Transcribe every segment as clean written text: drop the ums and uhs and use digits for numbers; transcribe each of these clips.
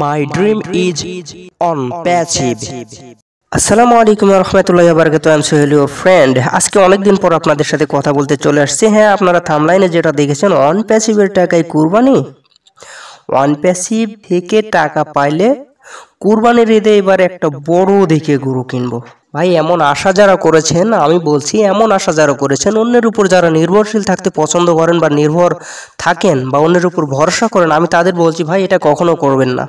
My dream is on passive. আসসালামু আলাইকুম রহমতুল্লাহি ওয়া বারাকাতুহু। আমি সোহেল ইওর ফ্রেন্ড। আজকে অনেকদিন পর আপনাদের সাথে কথা বলতে চলে আসছি। হ্যাঁ, আপনারা থাম্বনেইলে যেটা দেখেছেন অন প্যাসিভের টাকায় কুরবানি। অন প্যাসিভ থেকে টাকা পাইলে কুরবানির ঈদে এবার একটা বড় দেখে গরু কিনবো। ভাই, এমন আশা যারা করেছেন, আমি বলছি এমন আশা যারা করেছেন, অন্যের উপর যারা নির্ভরশীল থাকতে পছন্দ করেন বা নির্ভর থাকেন বা অন্যের উপর ভরসা করেন, আমি তাদের বলছি ভাই এটা কখনো করবেন না।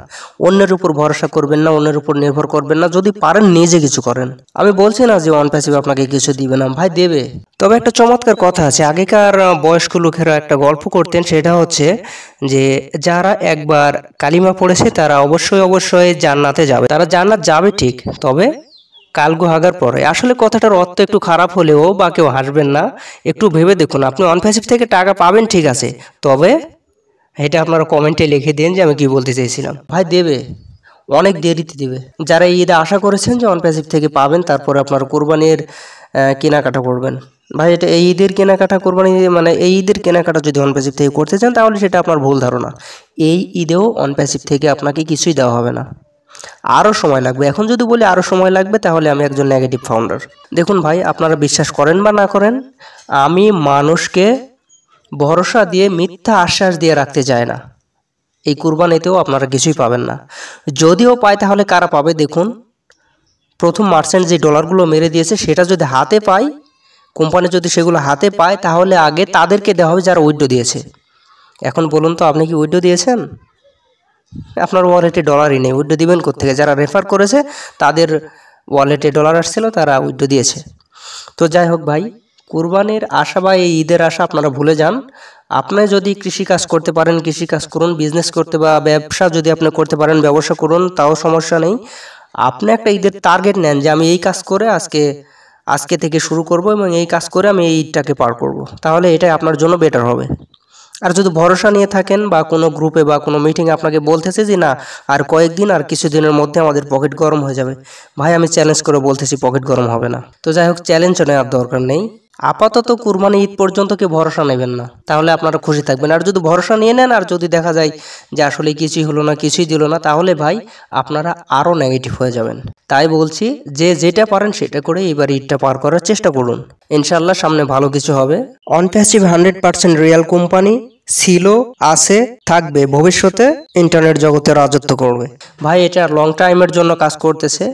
অন্যের উপর ভরসা করবেন না, অন্যের উপর নির্ভর করবেন না। যদি পারেন নিজে কিছু করেন। আমি বলছি না যে অন প্যাসিভ আপনাকে কিছু দিবে না, ভাই দেবে। তবে একটা চমৎকার কথা আছে, আগেকার বয়স্ক লোকেরা একটা গল্প করতেন, সেটা হচ্ছে যে যারা একবার কালিমা পড়েছে তারা অবশ্যই জান্নাতে যাবে। তারা জান্নাত যাবে ঠিক, তবে কালগো হাগার পরে। আসলে কথাটার অর্থ একটু খারাপ হলেও বা কেউ হাসবেন না, একটু ভেবে দেখুন। আপনি অন প্যাসিভ থেকে টাকা পাবেন ঠিক আছে, তবে এটা আপনারা কমেন্টে লিখে দিন যে আমি কি বলতে চেয়েছিলাম। ভাই দেবে, অনেক দেরিতে দিবে। যারা এই ঈদে আশা করেছেন যে অন প্যাসিভ থেকে পাবেন, তারপরে আপনার কোরবানির কেনাকাটা করবেন, ভাই এটা এই ঈদের কেনাকাটা কোরবানি মানে এই ঈদের কেনাকাটা যদি অন প্যাসিভ থেকে করতে চান তাহলে সেটা আপনার ভুল ধারণা। এই ঈদেও অন প্যাসিভ থেকে আপনাকে কিছুই দেওয়া হবে না, আরও সময় লাগবে। এখন যদি বলি আরও সময় লাগবে তাহলে আমি একজন নেগেটিভ ফাউন্ডার। দেখুন ভাই, আপনারা বিশ্বাস করেন বা না করেন, আমি মানুষকে ভরসা দিয়ে মিথ্যা আশ্বাস দিয়ে রাখতে চাই না। এই কুরবানিতেও আপনারা কিছুই পাবেন না। যদিও পায় তাহলে কারা পাবে দেখুন। প্রথম মার্চেন্ট যে ডলারগুলো মেরে দিয়েছে সেটা যদি হাতে পায়, কোম্পানি যদি সেগুলো হাতে পায়, তাহলে আগে তাদেরকে দেওয়া হবে যারা উইথড্র দিয়েছে। এখন বলুন তো, আপনি কি উইথড্র দিয়েছেন? আপনার ওয়ালেটে ডলারই নেই, উইথড্র দিবেন কোত্থেকে? যারা রেফার করেছে তাদের ওয়ালেটে ডলার আসছিল, তারা উইথড্র দিয়েছে। তো যাই হোক ভাই, কুরবানির আশা বা এই ঈদের আশা আপনারা ভুলে যান। আপনি যদি কৃষিকাজ করতে পারেন কৃষিকাজ করুন, বিজনেস করতে বা ব্যবসা যদি আপনি করতে পারেন ব্যবসা করুন, তাও সমস্যা নেই। আপনি একটা ঈদের টার্গেট নেন যে আমি এই কাজ করে আজকে থেকে শুরু করব এবং এই কাজ করে আমি এই ঈদটাকে পার করব, তাহলে এটাই আপনার জন্য বেটার হবে। আর যদি ভরসা নিয়ে থাকেন বা কোনো গ্রুপে বা কোনো মিটিংয়ে আপনাকে বলতেছে যে না আর কয়েকদিন, আর কিছুদিনের মধ্যে আমাদের পকেট গরম হয়ে যাবে, ভাই আমি চ্যালেঞ্জ করে বলতেছি পকেট গরম হবে না। তো যাই হোক, চ্যালেঞ্জও নেওয়ার দরকার নেই। আপাতত কুরবানি ঈদ পর্যন্ত কি ভরসা নেবেন না, তাহলে আপনারা খুশি থাকবেন। আর যদি ভরসা নিয়ে নেন আর যদি দেখা যায় যে আসলে কিছুই হলো না, কিছুই দিল না, তাহলে ভাই আপনারা আরও নেগেটিভ হয়ে যাবেন। তাই বলছি যে যেটা পারেন সেটা করে এবার ঈদটা পার করার চেষ্টা করুন। ইনশাল্লাহ সামনে ভালো কিছু হবে। অন প্যাসিভ 100% রিয়েল কোম্পানি ছিল, আছে, থাকবে, ভবিষ্যতে ইন্টারনেট জগতে রাজত্ব করবে। ভাই এটা লং টাইমের জন্য কাজ করতেছে,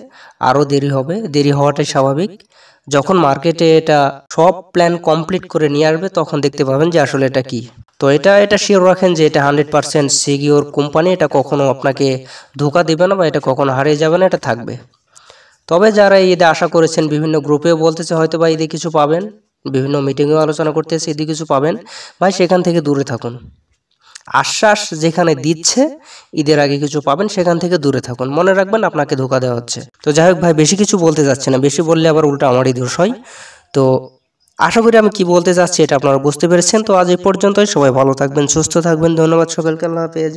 আরও দেরি হবে, দেরি হওয়াটাই স্বাভাবিক। যখন মার্কেটে এটা সব প্ল্যান কমপ্লিট করে নিয়ে আসবে তখন দেখতে পাবেন যে আসলে এটা কি। তো এটা শিওর রাখেন যে এটা 100% সিকিউর কোম্পানি, এটা কখনো আপনাকে ধোকা দিবে না বা এটা কখনো হারিয়ে যাবে না, এটা থাকবে। তবে যারা ঈদে আশা করেছেন, বিভিন্ন গ্রুপেও বলতেছে হয়তো বা ঈদে কিছু পাবেন, বিভিন্ন মিটিংয়েও আলোচনা করতেছে ঈদে কিছু পাবেন, ভাই সেখান থেকে দূরে থাকুন। আশ্বাস যেখানে দিচ্ছে ঈদের আগে কিছু পাবেন, সেখান থেকে দূরে থাকুন। মনে রাখবেন আপনাকে ধোকা দেওয়া হচ্ছে। তো যাই হোক ভাই, বেশি কিছু বলতে যাচ্ছে না, বেশি বললে আবার উল্টা আমারই দোষ হয়। তো আশা করি আমি কি বলতে চাচ্ছি এটা আপনারা বুঝতে পেরেছেন। তো আজ এই পর্যন্তই, সবাই ভালো থাকবেন, সুস্থ থাকবেন। ধন্যবাদ সকলকে, আল্লাহ হাফেজ।